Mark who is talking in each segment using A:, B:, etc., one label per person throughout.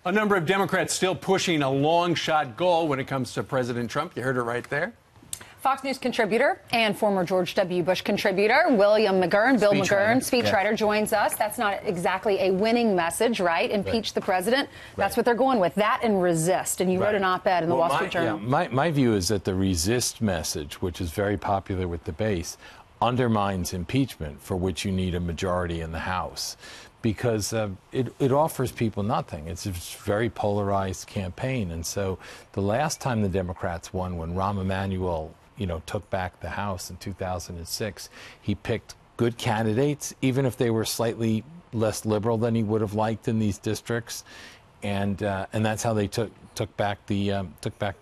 A: A number of Democrats still pushing a long-shot goal when it comes to President Trump. You heard it right there.
B: Fox News contributor and former George W. Bush contributor William McGurn, Bill McGurn, speechwriter, joins us. That's not exactly a winning message, right? Impeach the president. That's what they're going with. That and resist. And you wrote an op-ed in the Wall Street Journal.
C: My view is that the resist message, which is very popular with the base, undermines impeachment, for which you need a majority in the House, because it offers people nothing. It's a very polarized campaign. And so the last time the Democrats won, when Rahm Emanuel took back the House in 2006, he picked good candidates, even if they were slightly less liberal than he would have liked in these districts, and that's how they took back the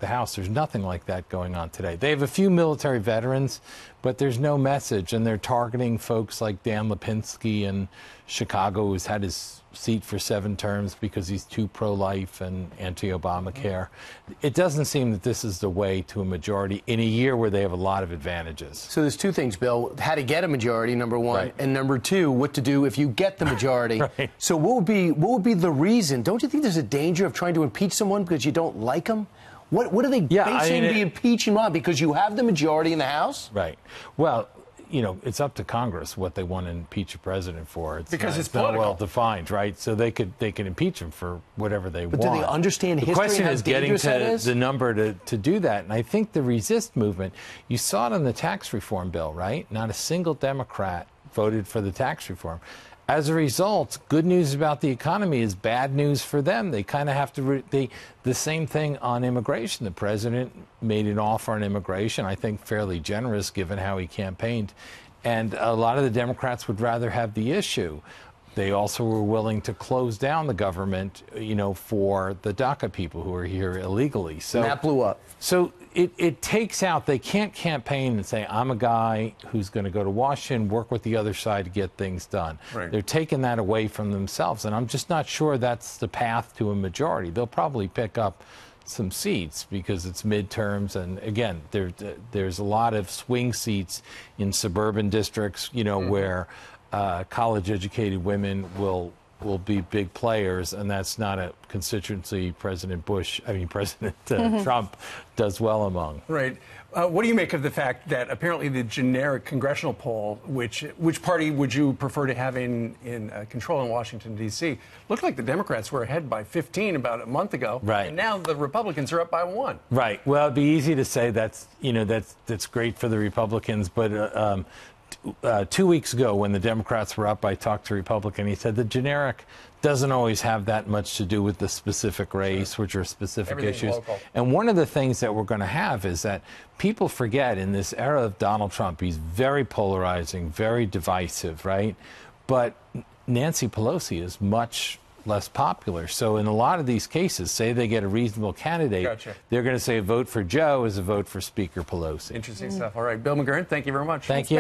C: House. There's nothing like that going on today. They have a few military veterans, but there's no message, and they're targeting folks like Dan Lipinski in Chicago, who's had his seat for 7 terms because he's too pro-life and anti-Obamacare. It doesn't seem that this is the way to a majority in a year where they have a lot of advantages.
D: So there's 2 things, Bill. How to get a majority, number 1, and number 2, what to do if you get the majority. So what would be the reason? Don't you think there's a danger of trying to impeach someone because you don't like them? What are they basing the impeachment on? Because you have the majority in the House?
C: Right. Well, it's up to Congress what they want to impeach a president for.
A: It's
C: not well defined, right? So they could impeach him for whatever they want.
D: But do they understand history?
C: The question is getting to the number to do that. And I think the resist movement, you saw it in the tax reform bill, right? Not a single Democrat voted for the tax reform. As a result, good news about the economy is bad news for them. They kind of have to the same thing on immigration. The president made an offer on immigration, I think fairly generous given how he campaigned. And a lot of the Democrats would rather have the issue. They also were willing to close down the government, for the DACA people who are here illegally. So
D: and that blew up.
C: So it takes out, they can't campaign and say, I'm a guy who's going to go to Washington, work with the other side to get things done.
A: Right.
C: They're taking that away from themselves, and I'm just not sure that's the path to a majority. They'll probably pick up some seats because it's midterms, and again, there's a lot of swing seats in suburban districts, where college-educated women will be big players, and that's not a constituency President Trump does well among.
A: Right. What do you make of the fact that apparently the generic congressional poll, which party would you prefer to have in control in Washington, D.C., looked like the Democrats were ahead by 15 about a month ago,
C: right?
A: And now the Republicans are up by 1.
C: Right. Well, it'd be easy to say that's great for the Republicans, but 2 weeks ago, when the Democrats were up, I talked to a Republican. He said the generic doesn't always have that much to do with the specific race, which are specific issues.
A: Local.
C: And one of the things that we're going to have is that people forget in this era of Donald Trump, he's very polarizing, very divisive, right? But Nancy Pelosi is much less popular. So in a lot of these cases, say they get a reasonable candidate, they're going to say a vote for Joe is a vote for Speaker Pelosi.
A: Interesting stuff. All right, Bill McGurn, thank you very much.
C: Thank you.